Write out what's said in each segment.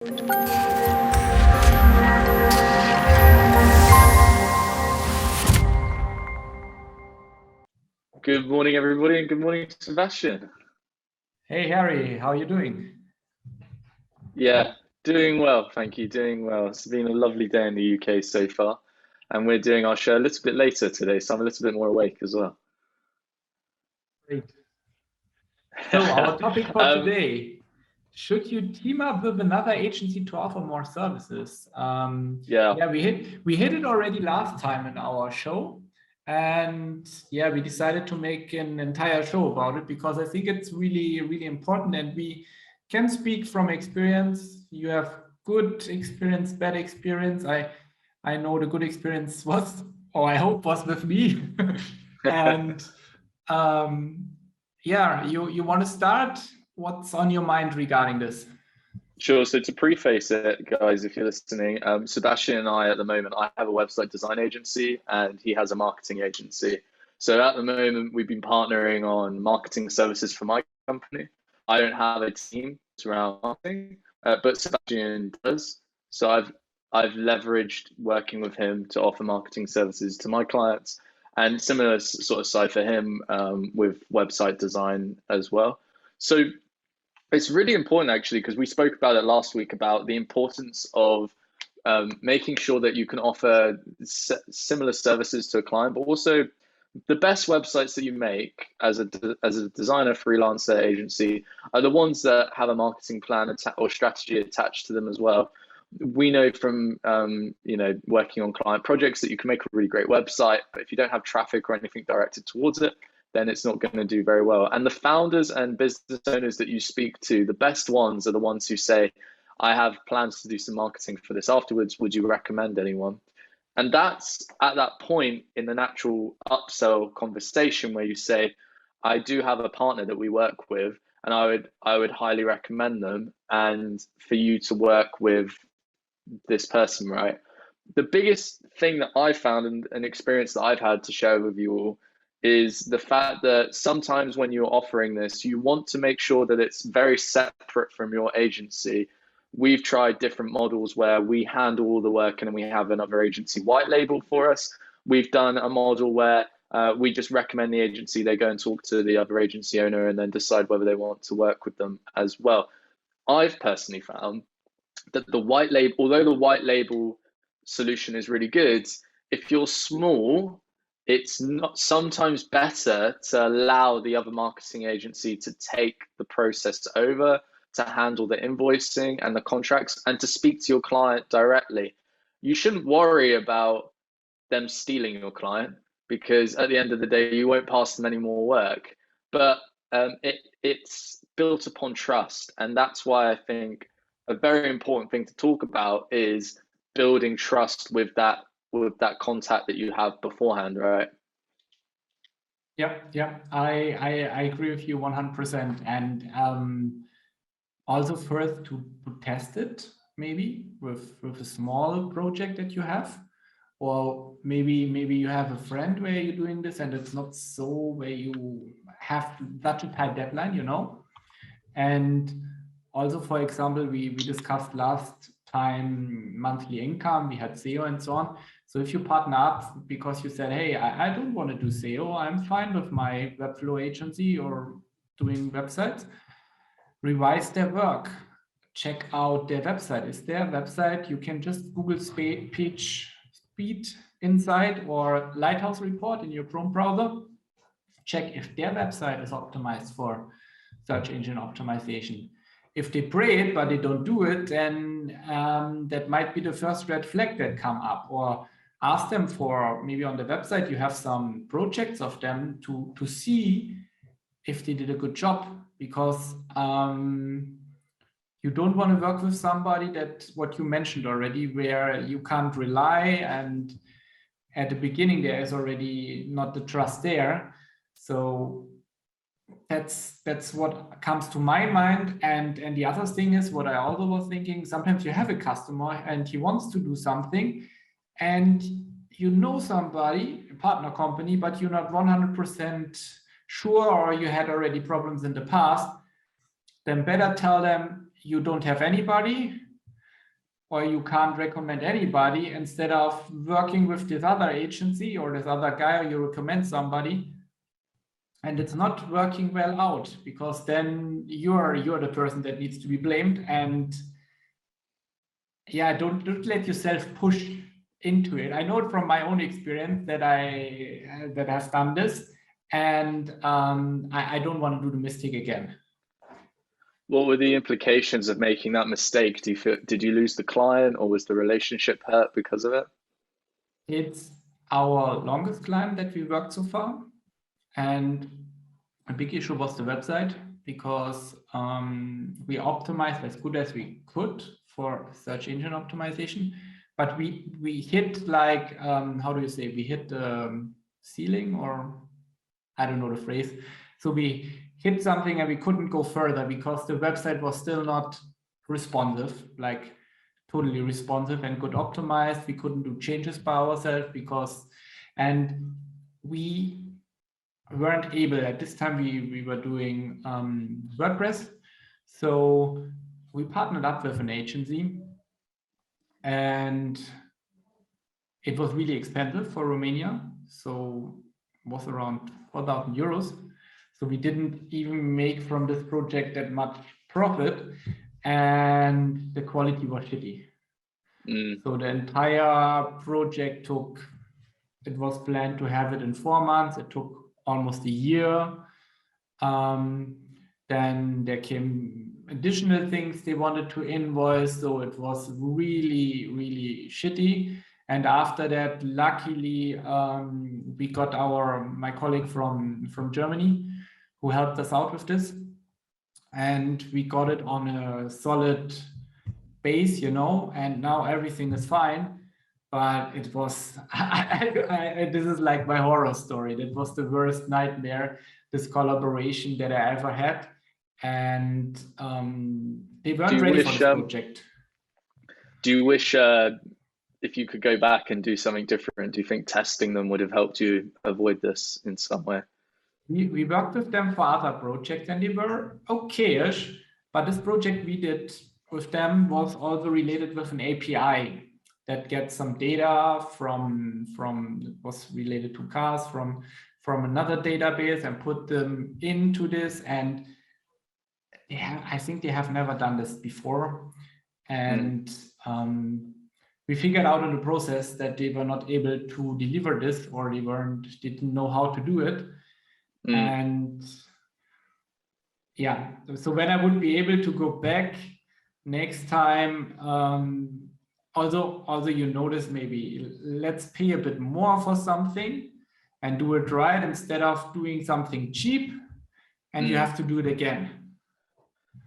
Good morning, everybody, and good morning, Sebastian. Hey, Harry, how are you doing? Yeah, doing well, thank you. Doing well. It's been a lovely day in the UK so far, and we're doing our show a little bit later today, so I'm a little bit more awake as well. Great. So our topic for Um, today, should you team up with another agency to offer more services? yeah, Yeah, we hit it already last time in our show. And yeah, we decided to make an entire show about it because I think it's really, really important and we can speak from experience. You have good experience, bad experience. I know the good experience was, or I hope was with me. And um, yeah, you want to start? What's on your mind regarding this? sure. So to preface it, guys, if you're listening, Sebastian and I at the moment, I have a website design agency, and he has a marketing agency. So at the moment, we've been partnering on marketing services for my company. I don't have a team around marketing, but Sebastian does. So I've leveraged working with him to offer marketing services to my clients, and similar sort of side for him with website design as well. So it's really important actually because we spoke about it last week about the importance of making sure that you can offer similar services to a client, but also the best websites that you make as a designer, freelancer, agency are the ones that have a marketing plan or strategy attached to them as well. We know from working on client projects that you can make a really great website, but if you don't have traffic or anything directed towards it, then it's not going to do very well. And the founders and business owners that you speak to, the best ones are the ones who say, I have plans to do some marketing for this afterwards. Would you recommend anyone? And that's at that point in the natural upsell conversation where you say, I do have a partner that we work with, and I would highly recommend them, and for you to work with this person, right? The biggest thing that I found and an experience that I've had to share with you all is the fact that sometimes when you're offering this, you want to make sure that it's very separate from your agency. We've tried different models where we handle all the work and then we have another agency white label for us. We've done a model where we just recommend the agency, they go and talk to the other agency owner and then decide whether they want to work with them as well. I've personally found that the white label, although the white label solution is really good, if you're small, it's not sometimes better to allow the other marketing agency to take the process over, to handle the invoicing and the contracts, and to speak to your client directly. You shouldn't worry about them stealing your client because at the end of the day, you won't pass them any more work. But it's built upon trust, and that's why I think a very important thing to talk about is building trust with that contact that you have beforehand, right? Yeah, I agree with you 100%. And also first to test it maybe with a small project that you have, or maybe you have a friend where you're doing this and it's not so where you have such a tight deadline, And also, for example, we discussed last time monthly income, we had SEO and so on. So if you partner up because you said, hey, I don't want to do SEO, I'm fine with my Webflow agency or doing websites, revise their work, check out their website. Is their website, you can just Google page speed insight or Lighthouse report in your Chrome browser, check if their website is optimized for search engine optimization. If they pray it, but they don't do it, then that might be the first red flag that come up. Or ask them for, maybe on the website, you have some projects of them to see if they did a good job, because you don't want to work with somebody that, what you mentioned already, where you can't rely, and at the beginning there is already not the trust there. So that's what comes to my mind. And the other thing is what I also was thinking, sometimes you have a customer and he wants to do something and somebody, a partner company, but you're not 100% sure, or you had already problems in the past, then better tell them you don't have anybody, or you can't recommend anybody instead of working with this other agency or this other guy, or you recommend somebody and it's not working well out, because then you're the person that needs to be blamed. And yeah, don't let yourself push into it. I know it from my own experience that I have done this, and I don't want to do the mistake again. What were the implications of making that mistake? Did you lose the client, or was the relationship hurt because of it? It's our longest client that we worked so far, and a big issue was the website, because we optimized as good as we could for search engine optimization, but we hit like how do you say, we hit the ceiling, or I don't know the phrase. So we hit something and we couldn't go further because the website was still not responsive, like totally responsive and good optimized. We couldn't do changes by ourselves and we weren't able at this time. We were doing WordPress, so we partnered up with an agency, and it was really expensive for Romania, so it was around 4,000 euros. So we didn't even make from this project that much profit, and the quality was shitty. So the entire project it was planned to have it in 4 months. It took almost a year. Then there came additional things they wanted to invoice, so it was really, really shitty. And after that, luckily, we got my colleague from Germany who helped us out with this, and we got it on a solid base, and now everything is fine. But it was, this is like my horror story. That was the worst nightmare, this collaboration that I ever had. And they weren't ready for this project. Do you wish, if you could go back and do something different, do you think testing them would have helped you avoid this in some way? We worked with them for other projects and they were okay-ish, but this project we did with them was also related with an API that gets some data from was related to cars from another database and put them into this. And I think they have never done this before. And we figured out in the process that they were not able to deliver this, or they didn't know how to do it. And yeah, so when I would be able to go back next time, although you notice, maybe let's pay a bit more for something and do it right instead of doing something cheap and you have to do it again.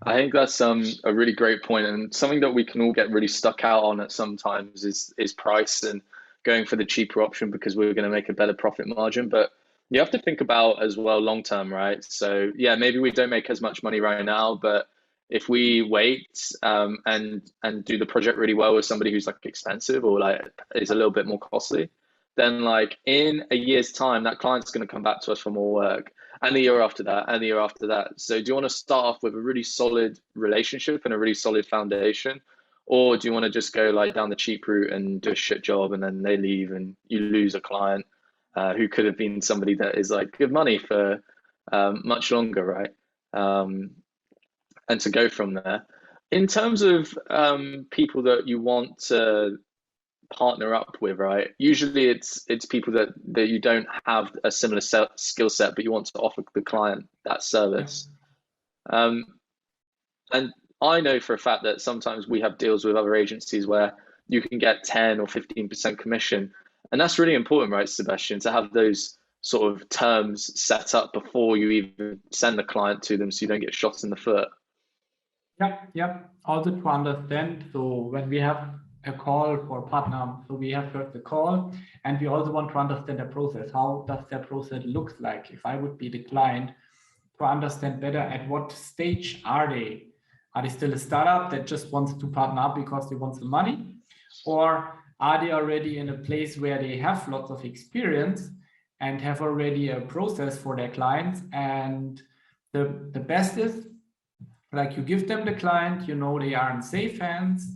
I think that's a really great point, and something that we can all get really stuck out on at sometimes is price and going for the cheaper option because we're going to make a better profit margin. But you have to think about as well long term, right? So yeah, maybe we don't make as much money right now, but if we wait and do the project really well with somebody who's like expensive or like is a little bit more costly, then like in a year's time, that client's going to come back to us for more work, and the year after that, and the year after that. So do you want to start off with a really solid relationship and a really solid foundation, or do you want to just go like down the cheap route and do a shit job and then they leave and you lose a client who could have been somebody that is like good money for much longer, right? And to go from there. In terms of people that you want to partner up with, right? Usually it's people that you don't have a similar skill set, but you want to offer the client that service. And I know for a fact that sometimes we have deals with other agencies where you can get 10 or 15% commission. And that's really important, right, Sebastian, to have those sort of terms set up before you even send the client to them so you don't get shot in the foot. Yep. Also to understand, so when we have a call for a partner, so we have first the call, and we also want to understand the process. How does their process look like? If I would be the client, to understand better at what stage are they? Are they still a startup that just wants to partner up because they want some money? Or are they already in a place where they have lots of experience and have already a process for their clients? And the best is, like, you give them the client, they are in safe hands.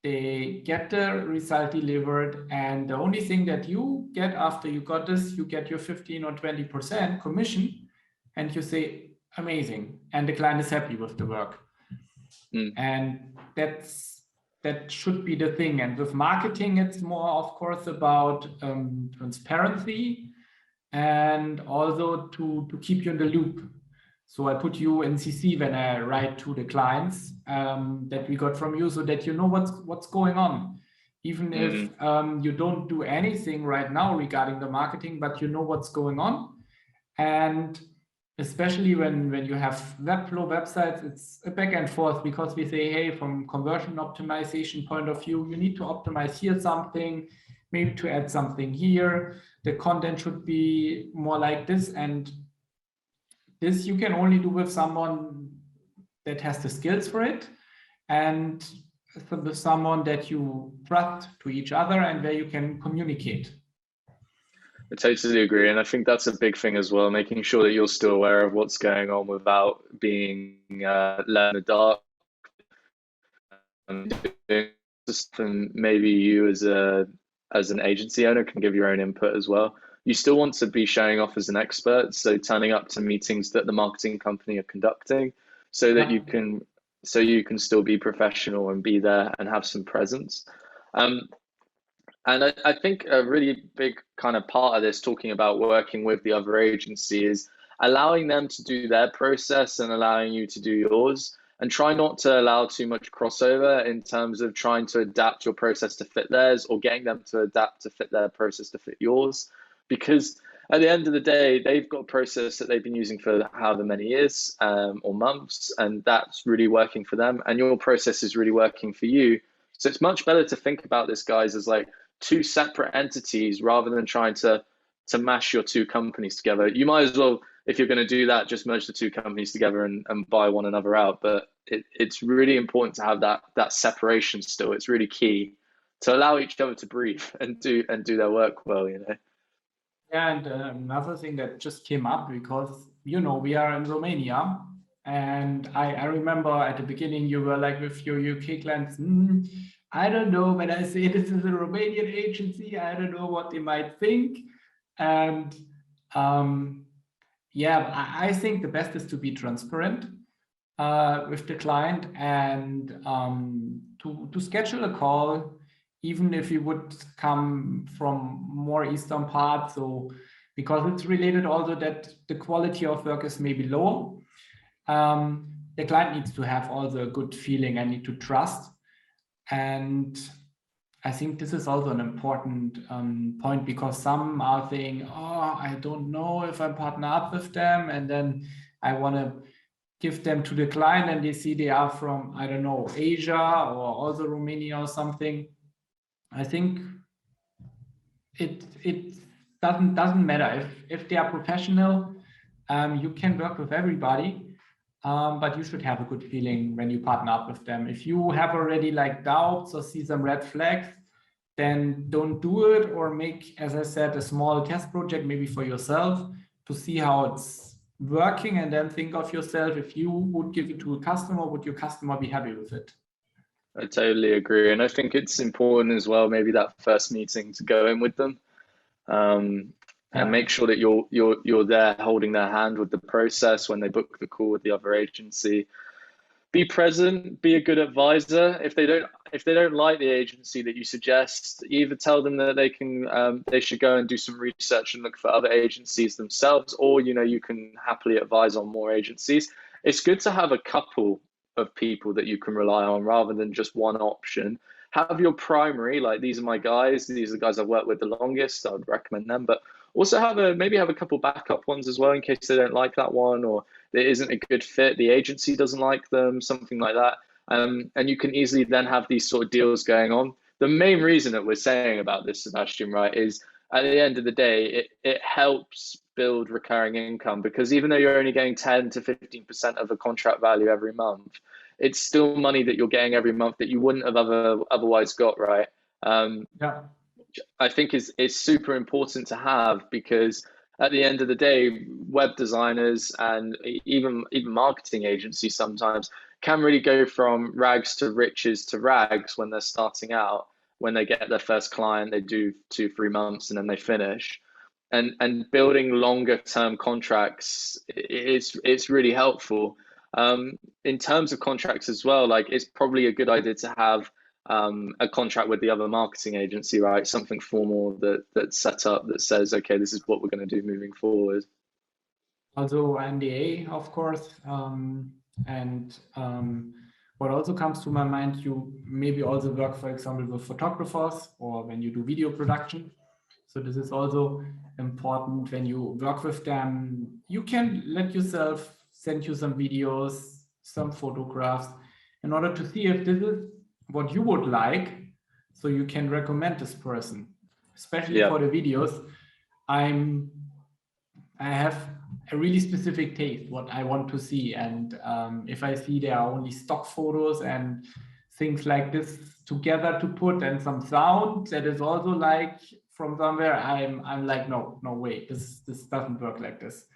they get the result delivered, and the only thing that you get after you got this, you get your 15 or 20% commission, and you say, amazing, and the client is happy with the work. And that should be the thing. And with marketing, it's more, of course, about transparency, and also to keep you in the loop. So I put you in CC when I write to the clients that we got from you, so that you know what's going on. Even if you don't do anything right now regarding the marketing, but you know what's going on. And especially when you have Webflow websites, it's a back and forth, because we say, hey, from conversion optimization point of view, you need to optimize here something, maybe to add something here. The content should be more like this, and this you can only do with someone that has the skills for it, and with someone that you trust to each other and where you can communicate. I totally agree. And I think that's a big thing as well, making sure that you're still aware of what's going on without being left in the dark. And maybe you as an agency owner can give your own input as well. You still want to be showing off as an expert, so turning up to meetings that the marketing company are conducting, so that you can still be professional and be there and have some presence. And I think a really big kind of part of this, talking about working with the other agency, is allowing them to do their process and allowing you to do yours, and try not to allow too much crossover in terms of trying to adapt your process to fit theirs, or getting them to adapt to fit their process to fit yours. Because at the end of the day, they've got a process that they've been using for however many years or months, and that's really working for them, and your process is really working for you. So it's much better to think about this, guys, as like two separate entities, rather than trying to mash your two companies together. You might as well, if you're going to do that, just merge the two companies together and buy one another out. But it's really important to have that separation still. It's really key to allow each other to breathe and do their work well, you know. Yeah, and another thing that just came up, because, you know, we are in Romania, and I remember at the beginning you were like with your UK clients, I don't know, when I say this is a Romanian agency, I don't know what they might think. And yeah, I think the best is to be transparent with the client, and to schedule a call, even if you would come from more eastern parts, so because it's related also that the quality of work is maybe lower. The client needs to have also a good feeling and need to trust. And I think this is also an important point, because some are saying, oh, I don't know if I partner up with them, and then I want to give them to the client, and they see they are from, I don't know, Asia or also Romania or something. I think it doesn't matter if they are professional. You can work with everybody, but you should have a good feeling when you partner up with them. If you have already like doubts or see some red flags, then don't do it, or make, as I said, a small test project maybe for yourself to see how it's working, and then think of yourself, if you would give it to a customer, would your customer be happy with it? I totally agree. And I think it's important as well, maybe that first meeting, to go in with them and make sure that you're there holding their hand with the process when they book the call with the other agency. Be present, be a good advisor. If they don't like the agency that you suggest, either tell them that they should go and do some research and look for other agencies themselves, or you can happily advise on more agencies. It's good to have a couple of people that you can rely on rather than just one option. Have your primary, like, these are my guys, these are the guys I've worked with the longest, I would recommend them, but also maybe have a couple backup ones as well, in case they don't like that one, or there isn't a good fit, the agency doesn't like them, something like that. And you can easily then have these sort of deals going on. The main reason that we're saying about this, Sebastian, right, is at the end of the day, it helps build recurring income, because even though you're only getting 10 to 15% of the contract value every month, it's still money that you're getting every month that you wouldn't have otherwise got, right? Yeah. I think is super important to have, because at the end of the day, web designers and even marketing agencies sometimes can really go from rags to riches to rags when they're starting out. When they get their first client, they do 2-3 months and then they finish. And building longer term contracts, it's really helpful. In terms of contracts as well, like it's probably a good idea to have a contract with the other marketing agency, right? Something formal that's set up that says, okay, this is what we're going to do moving forward. Also NDA, of course. What also comes to my mind, you maybe also work, for example, with photographers or when you do video production. So this is also important. When you work with them, you can let yourself send you some videos, some photographs, in order to see if this is what you would like, so you can recommend this person. Especially for the videos, I have a really specific taste what I want to see, and if I see there are only stock photos and things like this together to put and some sound that is also like from somewhere, I'm like, no way, this doesn't work like this.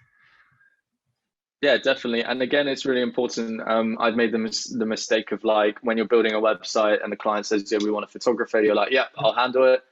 Yeah, definitely. And again, it's really important. I've made the mistake of like when you're building a website and the client says, yeah, we want a photographer, you're like, yeah, I'll handle it.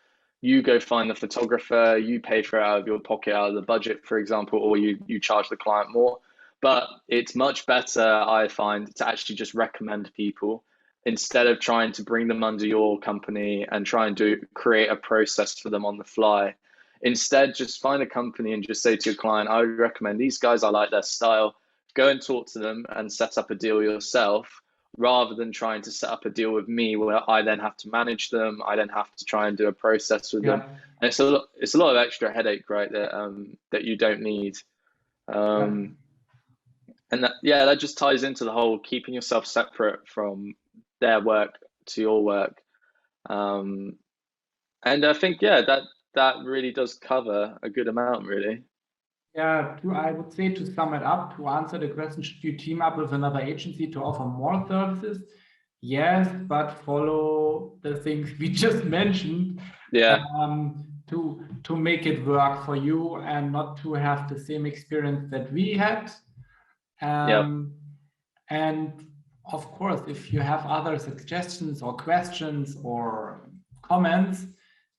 You go find the photographer, you pay for it out of your pocket, out of the budget, for example, or you charge the client more. But it's much better, I find, to actually just recommend people instead of trying to bring them under your company and try and create a process for them on the fly. Instead, just find a company and just say to your client, I would recommend these guys, I like their style. Go and talk to them and set up a deal yourself, rather than trying to set up a deal with me where I then have to manage them. I then have to try and do a process with them. And it's a lot of extra headache, right? That you don't need. And that just ties into the whole keeping yourself separate from their work to your work. And I think, that really does cover a good amount, really. Yeah, I would say, to sum it up, to answer the question, should you team up with another agency to offer more services? Yes, but follow the things we just mentioned. Yeah. To make it work for you and not to have the same experience that we had. And of course, if you have other suggestions or questions or comments,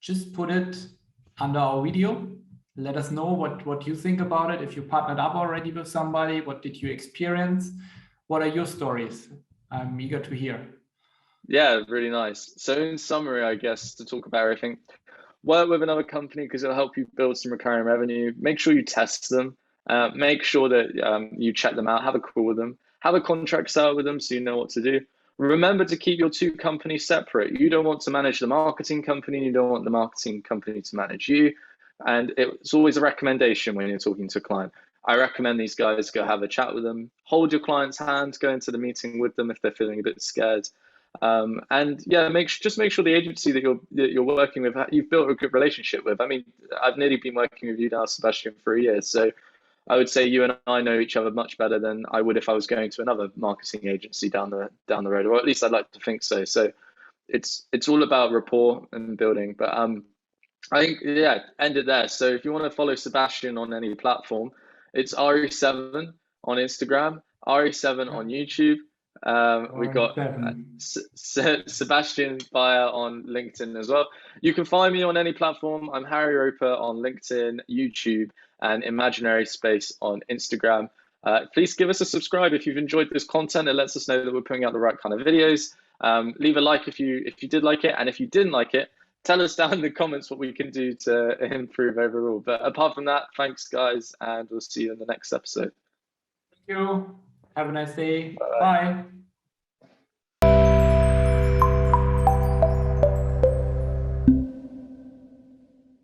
just put it under our video. Let us know what you think about it. If you partnered up already with somebody, what did you experience? What are your stories? I'm eager to hear. Yeah, really nice. So in summary, I guess, to talk about everything, work with another company because it'll help you build some recurring revenue. Make sure you test them. Make sure that you check them out, have a call with them, have a contract out with them so you know what to do. Remember to keep your two companies separate. You don't want to manage the marketing company. You don't want the marketing company to manage you. And it's always a recommendation when you're talking to a client. I recommend these guys go have a chat with them, hold your client's hand, go into the meeting with them if they're feeling a bit scared. And yeah, just make sure the agency that you're working with, you've built a good relationship with. I mean, I've nearly been working with you now, Sebastian, for a year. So I would say you and I know each other much better than I would if I was going to another marketing agency down the road, or at least I'd like to think so. So it's all about rapport and building. But I think, end it there. So if you want to follow Sebastian on any platform, it's RE7 on Instagram, RE7 on YouTube. We got Sebastian Bayer on LinkedIn as well. You can find me on any platform. I'm Harry Roper on LinkedIn, YouTube, and Imaginary Space on Instagram. Please give us a subscribe if you've enjoyed this content. It lets us know that we're putting out the right kind of videos. Leave a like if you did like it, and if you didn't like it, tell us down in the comments what we can do to improve overall. But apart from that, thanks guys, and we'll see you in the next episode. Thank you. Have a nice day. Bye.